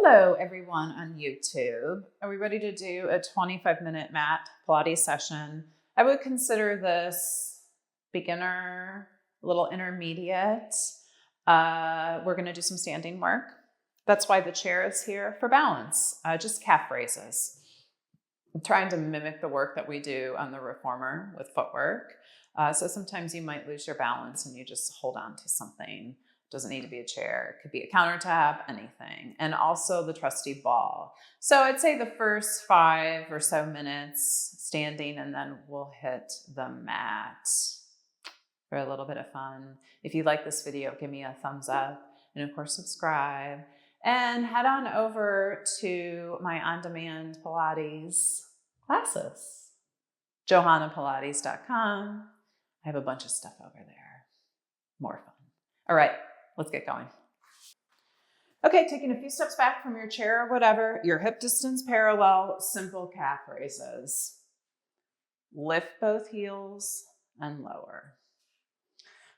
Hello, everyone on YouTube. Are we ready to do a 25-minute mat Pilates session? I would consider this beginner, a little intermediate. We're going to do some standing work. That's why the chair is here for balance, just calf raises. I'm trying to mimic the work that we do on the reformer with footwork. So sometimes you might lose your balance and you just hold on to something. Doesn't need to be a chair. It could be a countertop, anything. And also the trusty ball. So I'd say the first 5 or so minutes standing, and then we'll hit the mat for a little bit of fun. If you like this video, give me a thumbs up, and of course subscribe. And head on over to my on-demand Pilates classes, johannapilates.com. I have a bunch of stuff over there. More fun. All right, let's get going. Okay, taking a few steps back from your chair or whatever, your hip distance parallel, simple calf raises. Lift both heels and lower.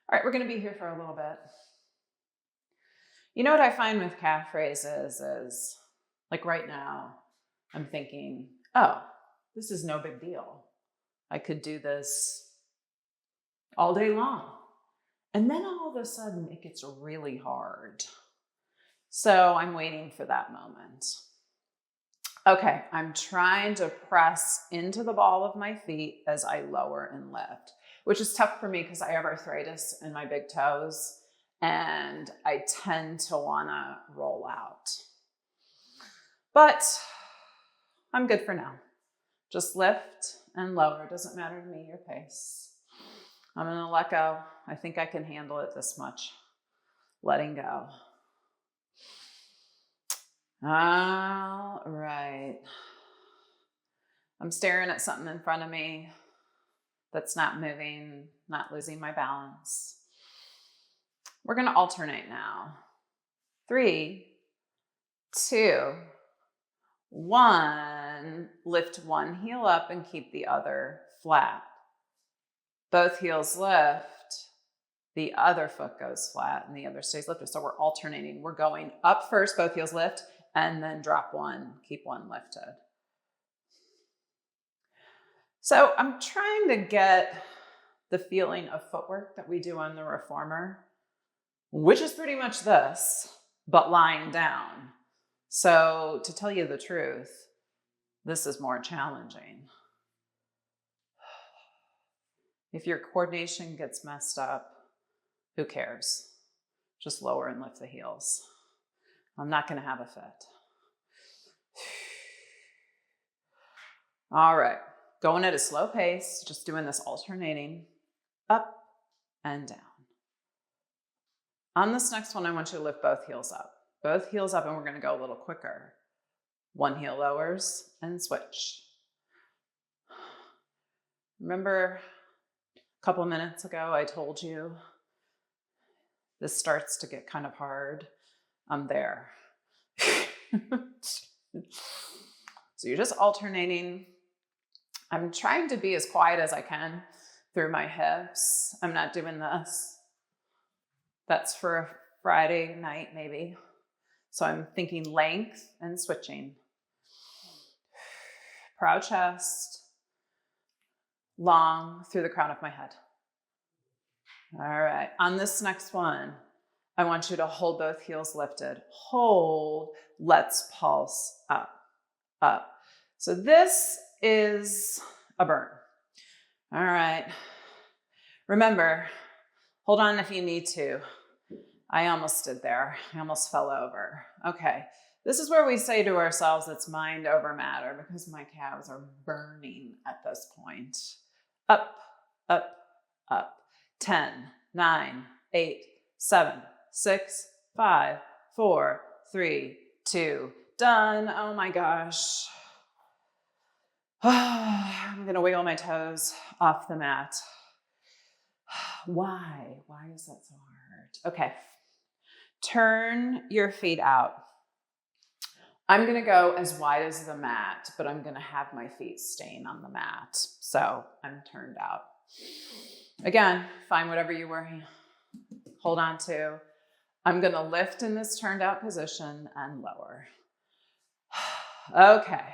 All right, we're gonna be here for a little bit. You know what I find with calf raises is, like right now, I'm thinking, oh, this is no big deal. I could do this all day long. And then all of a sudden it gets really hard. So I'm waiting for that moment. Okay, I'm trying to press into the ball of my feet as I lower and lift, which is tough for me because I have arthritis in my big toes and I tend to wanna roll out. But I'm good for now. Just lift and lower, it doesn't matter to me your pace. I'm gonna let go. I think I can handle it this much. Letting go. All right. I'm staring at something in front of me that's not moving, not losing my balance. We're gonna alternate now. 3, 2, 1. Lift one heel up and keep the other flat. Both heels lift, the other foot goes flat and the other stays lifted. So we're alternating. We're going up first, both heels lift, and then drop one, keep one lifted. So I'm trying to get the feeling of footwork that we do on the reformer, which is pretty much this, but lying down. So to tell you the truth, this is more challenging. If your coordination gets messed up, who cares? Just lower and lift the heels. I'm not going to have a fit. All right, going at a slow pace, just doing this alternating up and down. On this next one, I want you to lift both heels up. Both heels up, and we're going to go a little quicker. One heel lowers and switch. Remember a couple of minutes ago, I told you this starts to get kind of hard. I'm there. So you're just alternating. I'm trying to be as quiet as I can through my hips. I'm not doing this. That's for a Friday night, maybe. So I'm thinking length and switching. Proud chest, long through the crown of my head. All right, on this next one, I want you to hold both heels lifted. Hold, let's pulse up, up. So this is a burn. All right, remember, hold on if you need to. I almost did there. I almost fell over. Okay, this is where we say to ourselves, it's mind over matter because my calves are burning at this point. Up, up, up. 10, 9, 8, 7, 6, 5, 4, 3, 2, done. Oh my gosh. I'm gonna wiggle my toes off the mat. Why? Why is that so hard? Okay. Turn your feet out. I'm gonna go as wide as the mat, but I'm gonna have my feet staying on the mat. So I'm turned out. Again, find whatever you were, hold on to. I'm gonna lift in this turned out position and lower. Okay,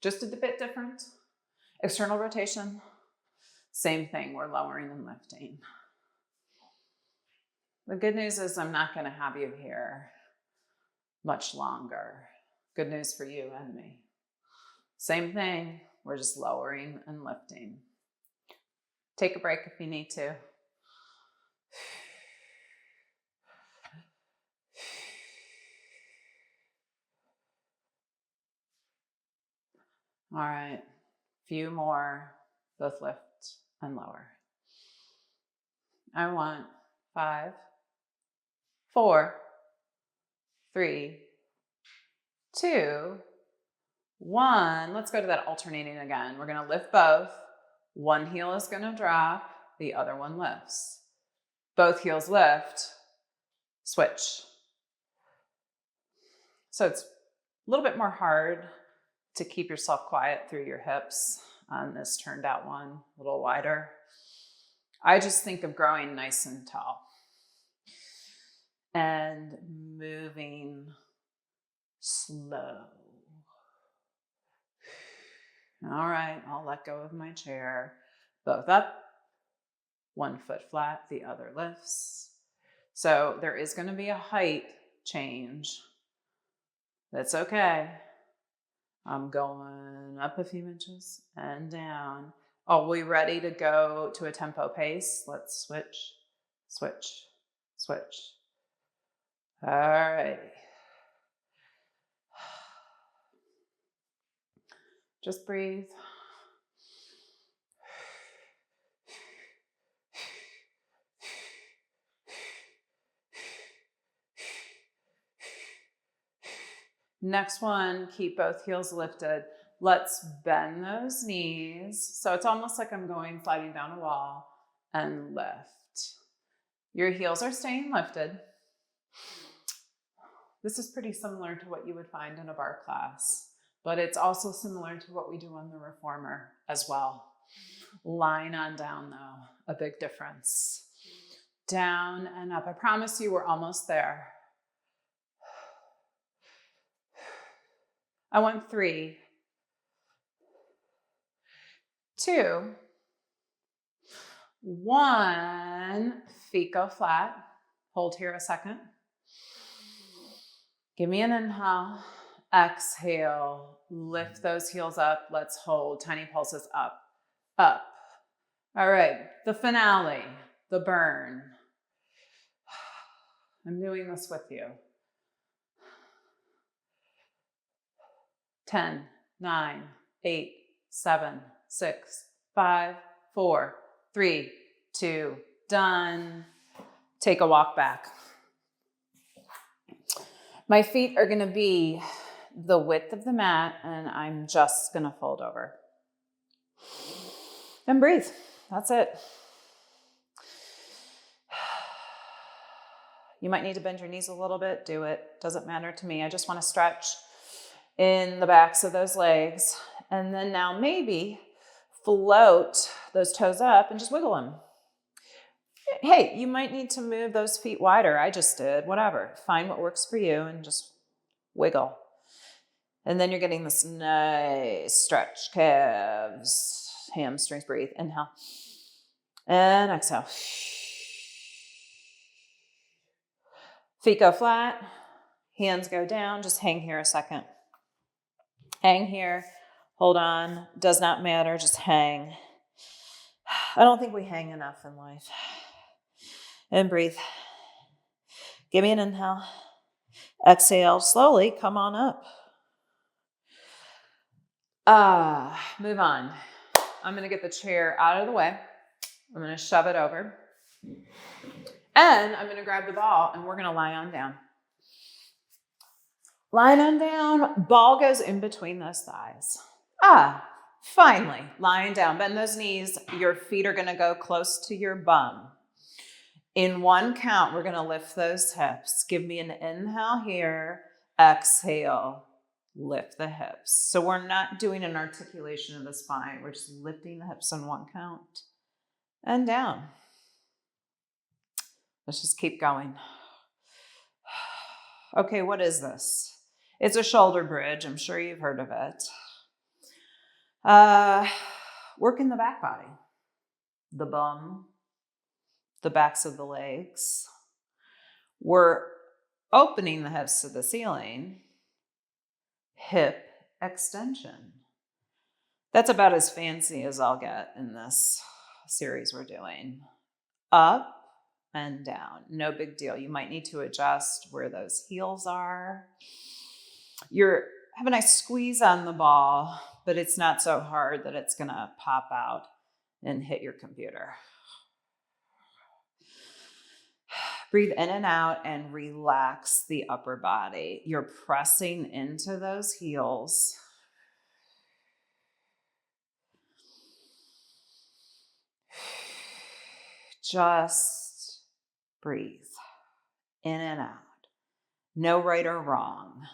just a bit different. External rotation, same thing, we're lowering and lifting. The good news is I'm not going to have you here much longer. Good news for you and me. Same thing, we're just lowering and lifting. Take a break if you need to. All right, few more, both lift and lower. I want 5, 4, 3, 2, 1. Let's go to that alternating again. We're going to lift both. One heel is going to drop, the other one lifts. Both heels lift, switch. So it's a little bit more hard to keep yourself quiet through your hips on this turned out one, a little wider. I just think of growing nice and tall and moving slow. All right, I'll let go of my chair. Both up, one foot flat, the other lifts. So there is going to be a height change. That's okay. I'm going up a few inches and down. Are we ready to go to a tempo pace? Let's switch, switch, switch. All right. Just breathe. Next one, keep both heels lifted. Let's bend those knees. So it's almost like I'm sliding down a wall and lift. Your heels are staying lifted. This is pretty similar to what you would find in a bar class, but it's also similar to what we do on the reformer as well. Line on down though, a big difference. Down and up. I promise you we're almost there. I want 3, 2, 1. Feet go flat. Hold here a second. Give me an inhale. Exhale. Lift those heels up. Let's hold. Tiny pulses up, up. All right. The finale, the burn. I'm doing this with you. 10, 9, 8, 7, 6, 5, 4, 3, 2, done. Take a walk back. My feet are going to be the width of the mat, and I'm just going to fold over. And breathe. That's it. You might need to bend your knees a little bit. Do it. Doesn't matter to me. I just want to stretch in the backs of those legs. And then now maybe float those toes up and just wiggle them. Hey, you might need to move those feet wider. I just did. Whatever. Find what works for you and just wiggle. And then you're getting this nice stretch. Calves, hamstrings. Breathe. Inhale. And exhale. Feet go flat. Hands go down. Just hang here a second. Hang here. Hold on. Does not matter. Just hang. I don't think we hang enough in life. And breathe. Give me an inhale. Exhale. Slowly come on up. Move on. I'm going to get the chair out of the way. I'm going to shove it over. And I'm going to grab the ball and we're going to lie on down. Lying on down, ball goes in between those thighs. Finally, lying down. Bend those knees. Your feet are going to go close to your bum. In one count, we're going to lift those hips. Give me an inhale here. Exhale. Lift the hips. So we're not doing an articulation of the spine. We're just lifting the hips on one count. And down. Let's just keep going. Okay, what is this? It's a shoulder bridge. I'm sure you've heard of it. Working the back body, the bum, the backs of the legs. We're opening the hips to the ceiling. Hip extension. That's about as fancy as I'll get in this series we're doing. Up and down. No big deal. You might need to adjust where those heels are. You're have a nice squeeze on the ball, but it's not so hard that it's going to pop out and hit your computer. Breathe in and out and relax the upper body. You're pressing into those heels. Just breathe in and out. No right or wrong.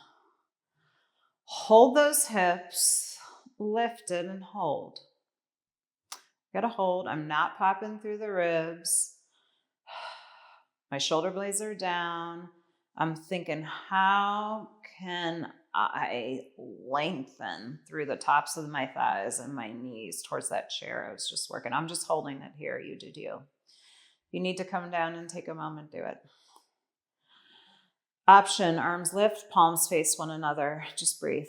Hold those hips lifted and hold. Gotta hold. I'm not popping through the ribs. My shoulder blades are down. I'm thinking, how can I lengthen through the tops of my thighs and my knees towards that chair I was just working? I'm just holding it here. You do you. If you need to come down and take a moment, do it. Option, arms lift, palms face one another. Just breathe.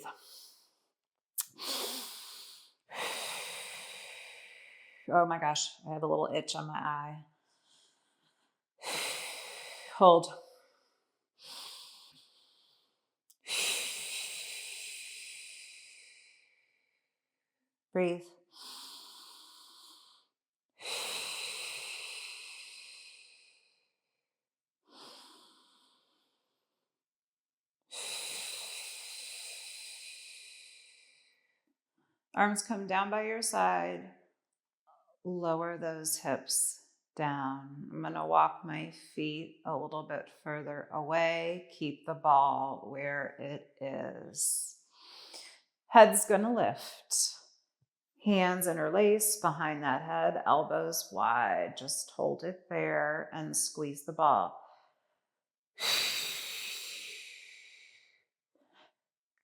Oh my gosh, I have a little itch on my eye. Hold. Breathe. Arms come down by your side. Lower those hips down. I'm going to walk my feet a little bit further away. Keep the ball where it is. Head's going to lift. Hands interlace behind that head, elbows wide. Just hold it there and squeeze the ball.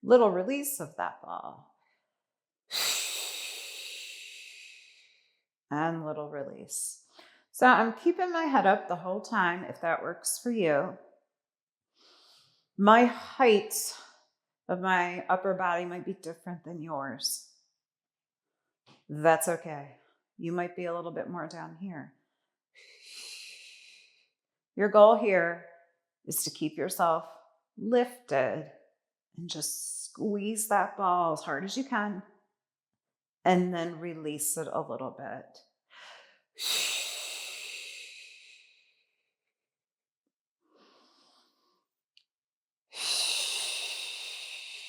Little release of that ball. And little release. So I'm keeping my head up the whole time, if that works for you. My height of my upper body might be different than yours. That's okay. You might be a little bit more down here. Your goal here is to keep yourself lifted and just squeeze that ball as hard as you can and then release it a little bit.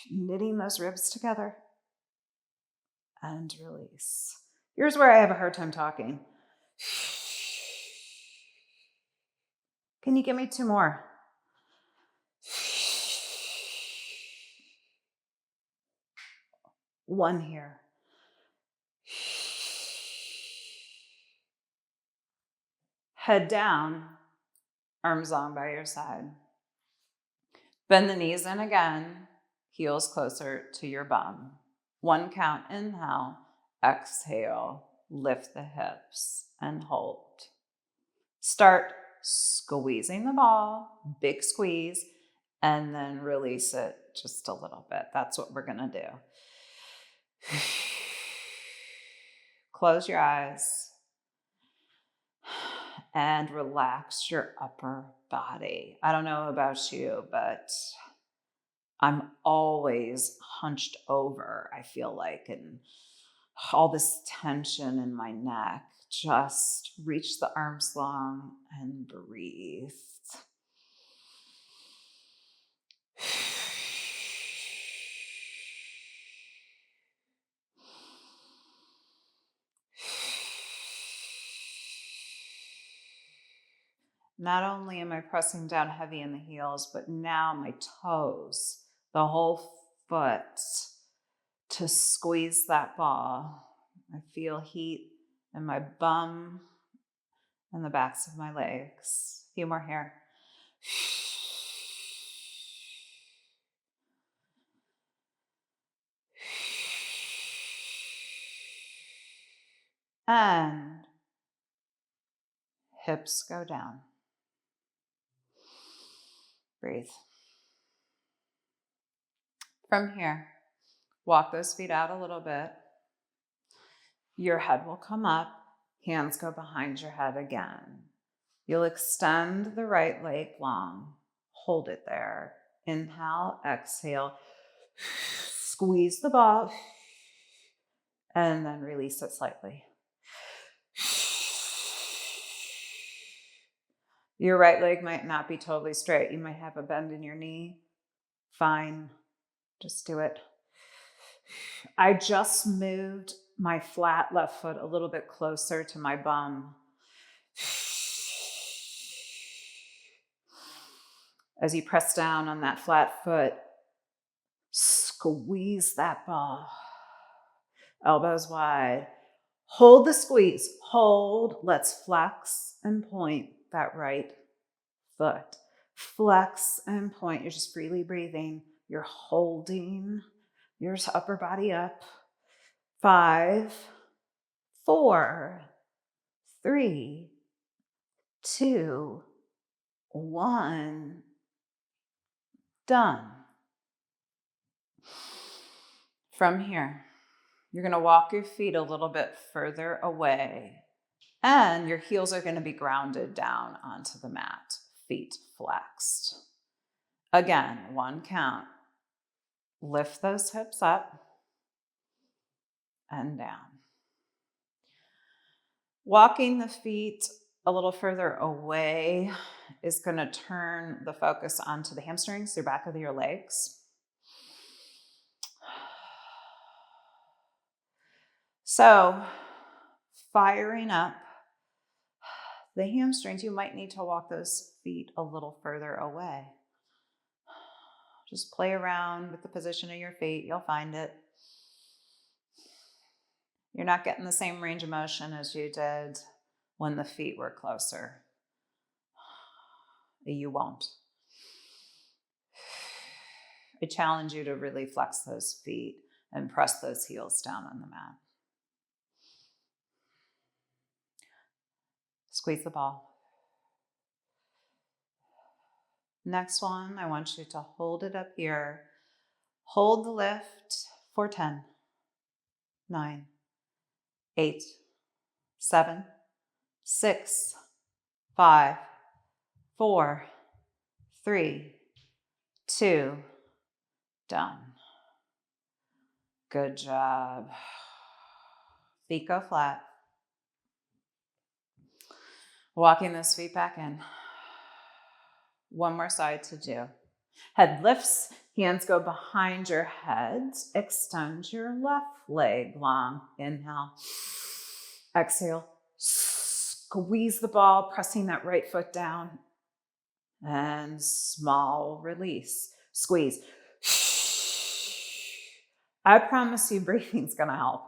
Knitting those ribs together and release. Here's where I have a hard time talking. Can you give me 2 more? One here. Head down, arms long by your side. Bend the knees in again, heels closer to your bum. 1 count, inhale, exhale, lift the hips and hold. Start squeezing the ball, big squeeze, and then release it just a little bit. That's what we're gonna do. Close your eyes and relax your upper body. I don't know about you, but I'm always hunched over, I feel like, and all this tension in my neck. Just reach the arms long and breathe. Not only am I pressing down heavy in the heels, but now my toes, the whole foot, to squeeze that ball. I feel heat in my bum and the backs of my legs. A few more here. and hips go down. Breathe. From here, walk those feet out a little bit. Your head will come up, hands go behind your head again. You'll extend the right leg long, hold it there. Inhale, exhale, squeeze the ball, and then release it slightly. Your right leg might not be totally straight. You might have a bend in your knee. Fine, just do it. I just moved my flat left foot a little bit closer to my bum. As you press down on that flat foot, squeeze that ball. Elbows wide. Hold the squeeze. Hold. Let's flex and point that right foot. Flex and point. You're just freely breathing. You're holding your upper body up. 5, 4, 3, 2, 1. Done. From here, you're going to walk your feet a little bit further away, and your heels are going to be grounded down onto the mat, feet flexed. Again, 1 count. Lift those hips up and down. Walking the feet a little further away is going to turn the focus onto the hamstrings, the back of your legs. So, firing up the hamstrings, you might need to walk those feet a little further away. Just play around with the position of your feet. You'll find it. You're not getting the same range of motion as you did when the feet were closer. You won't. I challenge you to really flex those feet and press those heels down on the mat. Squeeze the ball. Next one, I want you to hold it up here. Hold the lift for 10, 9, 8, 7, 6, 5, 4, 3, 2, done. Good job. Feet go flat. Walking those feet back in. One more side to do. Head lifts, hands go behind your head. Extend your left leg long. Inhale. Exhale. Squeeze the ball, pressing that right foot down. And small release. Squeeze. I promise you breathing's going to help.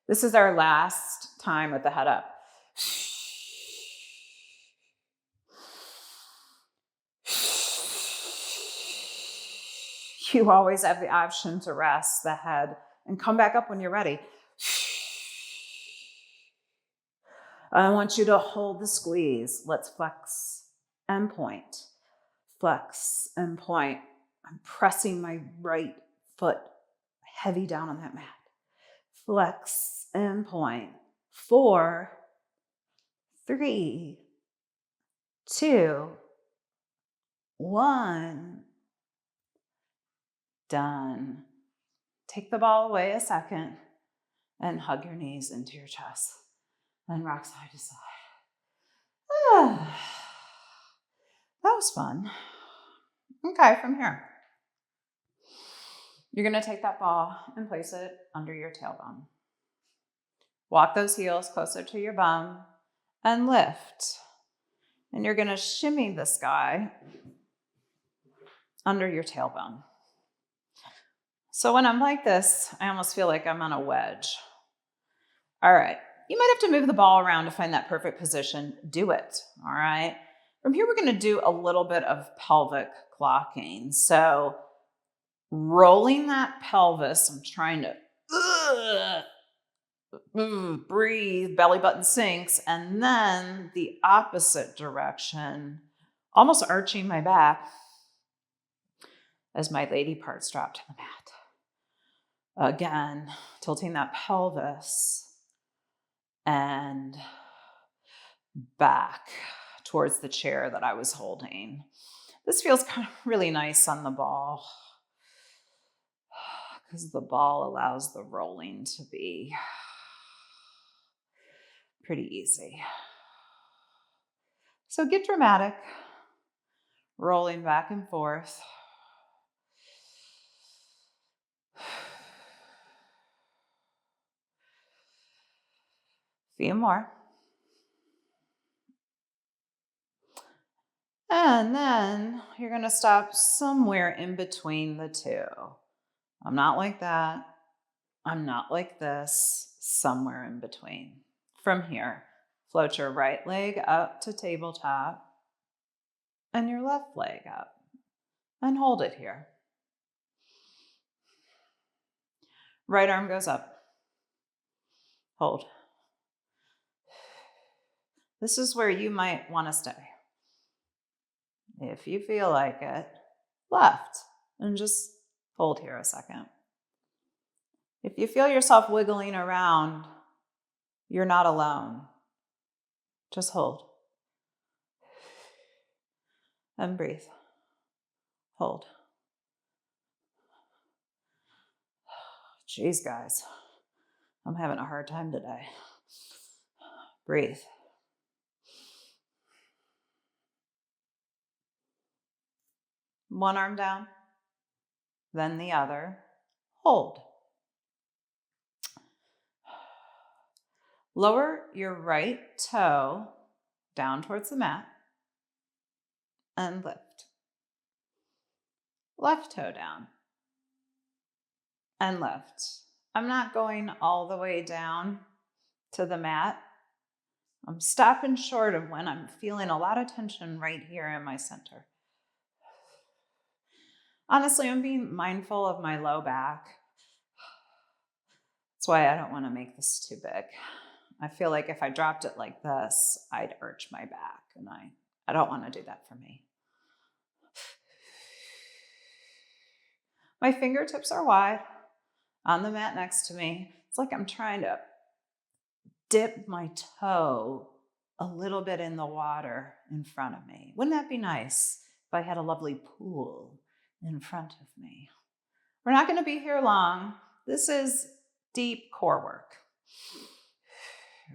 This is our last time with the head up. You always have the option to rest the head and come back up when you're ready. I want you to hold the squeeze. Let's flex and point. Flex and point. I'm pressing my right foot heavy down on that mat. Flex and point. 4, 3, 2, 1. Done. Take the ball away a second and hug your knees into your chest and rock side to side. That was fun. Okay, from here, you're going to take that ball and place it under your tailbone. Walk those heels closer to your bum and lift. And you're going to shimmy this guy under your tailbone. So when I'm like this, I almost feel like I'm on a wedge. All right. You might have to move the ball around to find that perfect position. Do it. All right. From here, we're going to do a little bit of pelvic clocking. So rolling that pelvis, I'm trying to ugh, breathe, belly button sinks, and then the opposite direction, almost arching my back as my lady parts drop to the mat. Again, tilting that pelvis and back towards the chair that I was holding. This feels kind of really nice on the ball because the ball allows the rolling to be pretty easy. So get dramatic, rolling back and forth. Few more. And then you're going to stop somewhere in between the two. I'm not like that. I'm not like this. Somewhere in between. From here, float your right leg up to tabletop and your left leg up and hold it here. Right arm goes up. Hold. This is where you might want to stay. If you feel like it, left, and just hold here a second. If you feel yourself wiggling around, you're not alone. Just hold. And breathe. Hold. Jeez, guys, I'm having a hard time today. Breathe. One arm down, then the other. Hold. Lower your right toe down towards the mat and lift. Left toe down and lift. I'm not going all the way down to the mat. I'm stopping short of when I'm feeling a lot of tension right here in my center. Honestly, I'm being mindful of my low back. That's why I don't want to make this too big. I feel like if I dropped it like this, I'd arch my back, and I don't want to do that for me. My fingertips are wide on the mat next to me. It's like I'm trying to dip my toe a little bit in the water in front of me. Wouldn't that be nice if I had a lovely pool in front of me? We're not going to be here long. This is deep core work.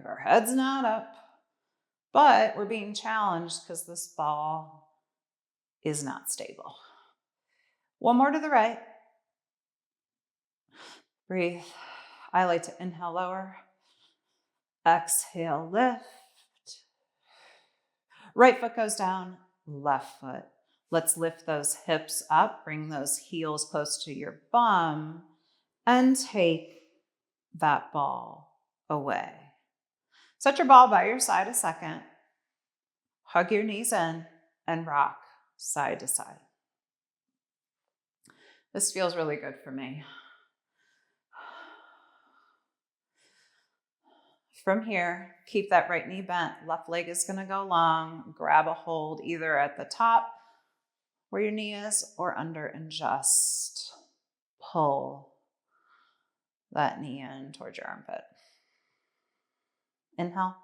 Our head's not up, but we're being challenged because this ball is not stable. One more to the right. Breathe. I like to inhale lower. Exhale, lift. Right foot goes down, left foot. Let's lift those hips up, bring those heels close to your bum, and take that ball away. Set your ball by your side a second. Hug your knees in and rock side to side. This feels really good for me. From here, keep that right knee bent. Left leg is going to go long. Grab a hold either at the top where your knee is or under and just pull that knee in towards your armpit. Inhale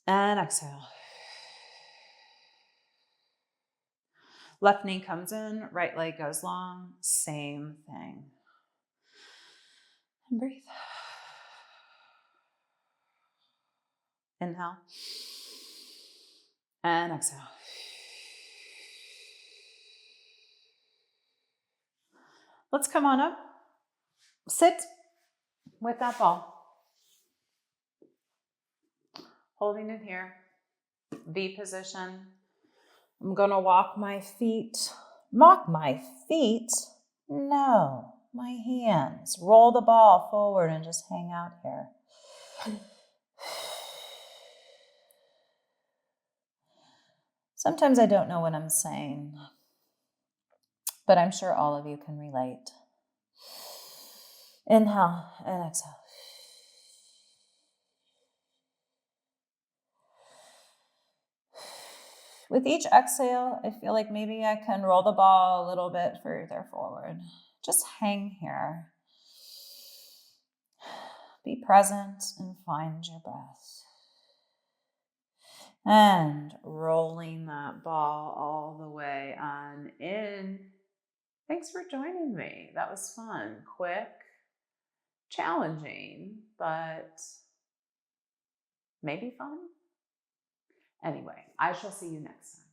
and exhale. Left knee comes in, right leg goes long. Same thing. And breathe. Inhale and exhale. Let's come on up. Sit with that ball. Holding it here. V position. I'm going to walk my feet. Mock my feet? No, my hands. Roll the ball forward and just hang out here. Sometimes I don't know what I'm saying, but I'm sure all of you can relate. Inhale and exhale. With each exhale, I feel like maybe I can roll the ball a little bit further forward. Just hang here. Be present and find your breath. And rolling that ball all the way on in. Thanks for joining me. That was fun, quick, challenging, but maybe fun. Anyway, I shall see you next time.